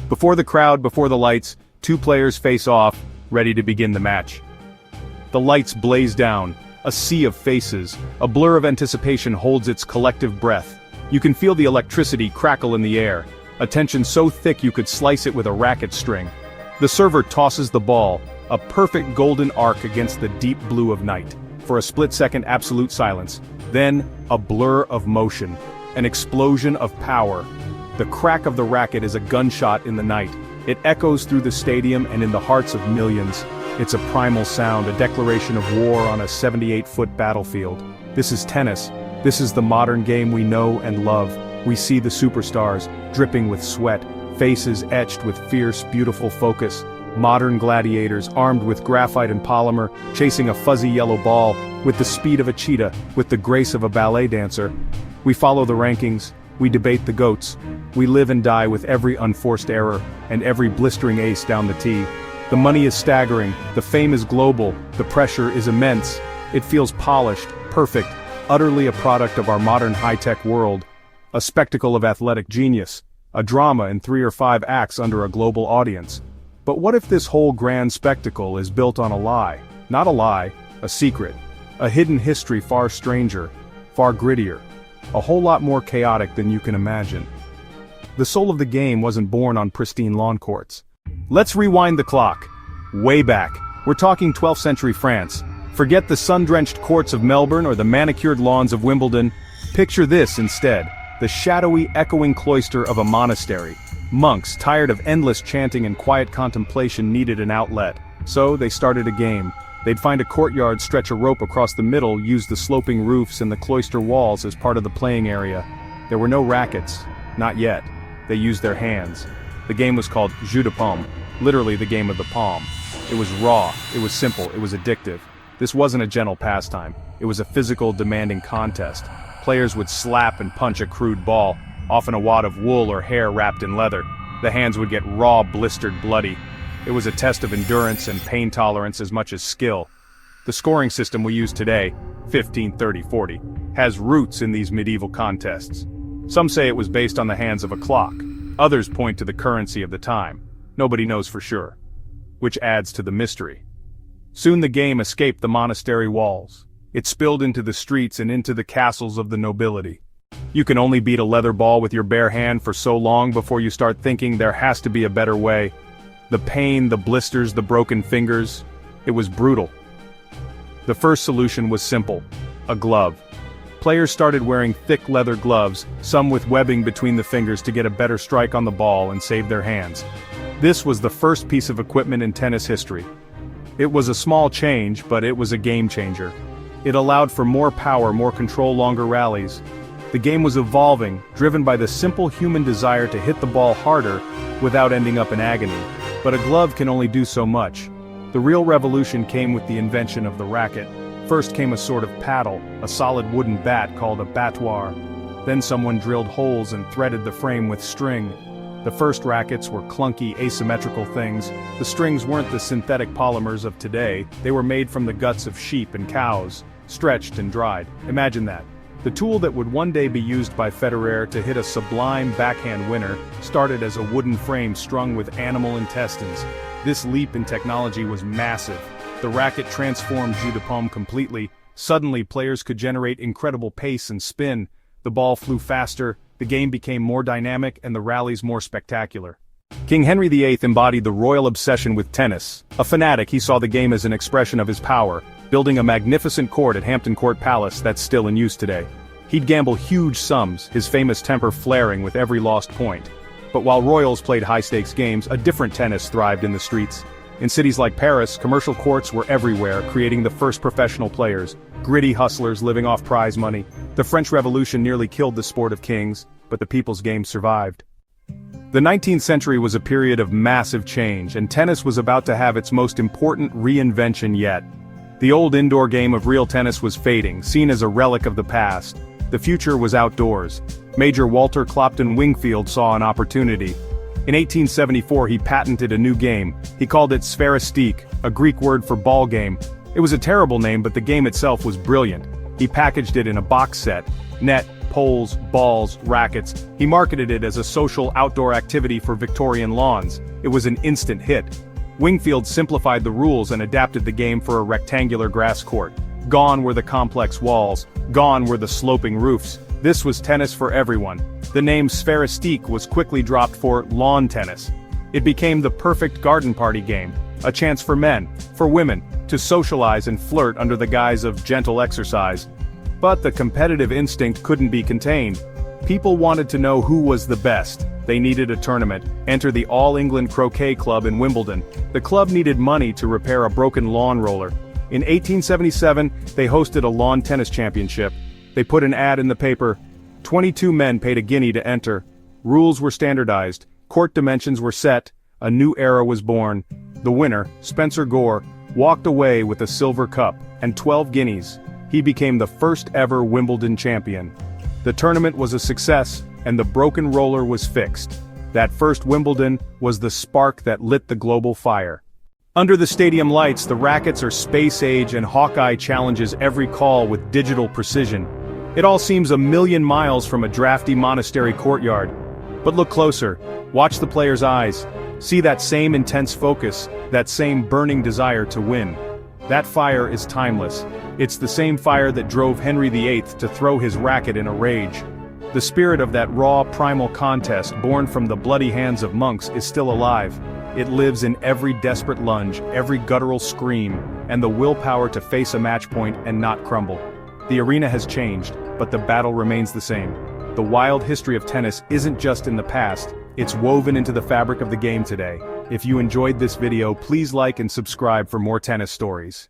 Before the crowd, before the lights, two players face off, ready to begin the match. The lights blaze down, a sea of faces, a blur of anticipation holds its collective breath. You can feel the electricity crackle in the air, a tension so thick you could slice it with a racket string. The server tosses the ball, a perfect golden arc against the deep blue of night. For a split second, absolute silence. Then, a blur of motion, an explosion of power. The crack of the racket is a gunshot in the night. It echoes through the stadium and in the hearts of millions. It's a primal sound, a declaration of war on a 78-foot battlefield. This is tennis. This is the modern game we know and love. We see the superstars, dripping with sweat, faces etched with fierce, beautiful focus. Modern gladiators, armed with graphite and polymer, chasing a fuzzy yellow ball, with the speed of a cheetah, with the grace of a ballet dancer. We follow the rankings, we debate the GOATs. We live and die with every unforced error, and every blistering ace down the tee. The money is staggering, the fame is global, the pressure is immense. It feels polished, perfect, utterly a product of our modern high-tech world. A spectacle of athletic genius, a drama in 3 or 5 acts under a global audience. But what if this whole grand spectacle is built on a lie? Not a lie, a secret. A hidden history far stranger, far grittier. A whole lot more chaotic than you can imagine. The soul of the game wasn't born on pristine lawn courts. Let's rewind the clock. Way back. We're talking 12th century France. Forget the sun-drenched courts of Melbourne or the manicured lawns of Wimbledon. Picture this instead. The shadowy, echoing cloister of a monastery. Monks, tired of endless chanting and quiet contemplation, needed an outlet. So they started a game. They'd find a courtyard, stretch a rope across the middle, use the sloping roofs and the cloister walls as part of the playing area. There were no rackets. Not yet. They used their hands. The game was called jeu de paume, literally the game of the palm. It was raw, it was simple, it was addictive. This wasn't a gentle pastime. It was a physical, demanding contest. Players would slap and punch a crude ball, often a wad of wool or hair wrapped in leather. The hands would get raw, blistered, bloody. It was a test of endurance and pain tolerance as much as skill. The scoring system we use today, 15, 30, 40, has roots in these medieval contests. Some say it was based on the hands of a clock. Others point to the currency of the time. Nobody knows for sure. Which adds to the mystery. Soon the game escaped the monastery walls. It spilled into the streets and into the castles of the nobility. You can only beat a leather ball with your bare hand for so long before you start thinking there has to be a better way. The pain, the blisters, the broken fingers. It was brutal. The first solution was simple. A glove. Players started wearing thick leather gloves, some with webbing between the fingers to get a better strike on the ball and save their hands. This was the first piece of equipment in tennis history. It was a small change, but it was a game changer. It allowed for more power, more control, longer rallies. The game was evolving, driven by the simple human desire to hit the ball harder without ending up in agony. But a glove can only do so much. The real revolution came with the invention of the racket. First came a sort of paddle, a solid wooden bat called a battoir. Then someone drilled holes and threaded the frame with string. The first rackets were clunky, asymmetrical things. The strings weren't the synthetic polymers of today, they were made from the guts of sheep and cows, stretched and dried. Imagine that. The tool that would one day be used by Federer to hit a sublime backhand winner started as a wooden frame strung with animal intestines. This leap in technology was massive. The racket transformed jeu de paume completely. Suddenly players could generate incredible pace and spin. The ball flew faster, the game became more dynamic and the rallies more spectacular. King Henry VIII embodied the royal obsession with tennis. A fanatic, he saw the game as an expression of his power, building a magnificent court at Hampton Court Palace that's still in use today. He'd gamble huge sums, his famous temper flaring with every lost point. But while royals played high-stakes games, a different tennis thrived in the streets. In cities like Paris, commercial courts were everywhere, creating the first professional players, gritty hustlers living off prize money. The French Revolution nearly killed the sport of kings, but the people's game survived. The 19th century was a period of massive change, and tennis was about to have its most important reinvention yet. The old indoor game of real tennis was fading, seen as a relic of the past. The future was outdoors. Major Walter Clopton Wingfield saw an opportunity. In 1874 he patented a new game. He called it spheristique, a Greek word for ball game. It was a terrible name, but the game itself was brilliant. He packaged it in a box set. Net, poles, balls, rackets. He marketed it as a social outdoor activity for Victorian lawns. It was an instant hit. Wingfield simplified the rules and adapted the game for a rectangular grass court. Gone were the complex walls, gone were the sloping roofs. This was tennis for everyone. The name sphéristique was quickly dropped for lawn tennis. It became the perfect garden party game, a chance for men, for women, to socialize and flirt under the guise of gentle exercise. But the competitive instinct couldn't be contained. People wanted to know who was the best. They needed a tournament. Enter the All England Croquet Club in Wimbledon. The club needed money to repair a broken lawn roller. In 1877, they hosted a lawn tennis championship. They put an ad in the paper. 22 men paid a guinea to enter. Rules were standardized. Court dimensions were set. A new era was born. The winner, Spencer Gore, walked away with a silver cup and 12 guineas. He became the first ever Wimbledon champion. The tournament was a success, and the broken roller was fixed. That first Wimbledon was the spark that lit the global fire. Under the stadium lights, the rackets are space-age and Hawkeye challenges every call with digital precision. It all seems a million miles from a drafty monastery courtyard. But look closer. Watch the player's eyes. See that same intense focus, that same burning desire to win. That fire is timeless. It's the same fire that drove Henry VIII to throw his racket in a rage. The spirit of that raw, primal contest born from the bloody hands of monks is still alive. It lives in every desperate lunge, every guttural scream, and the willpower to face a match point and not crumble. The arena has changed, but the battle remains the same. The wild history of tennis isn't just in the past, it's woven into the fabric of the game today. If you enjoyed this video, please like and subscribe for more tennis stories.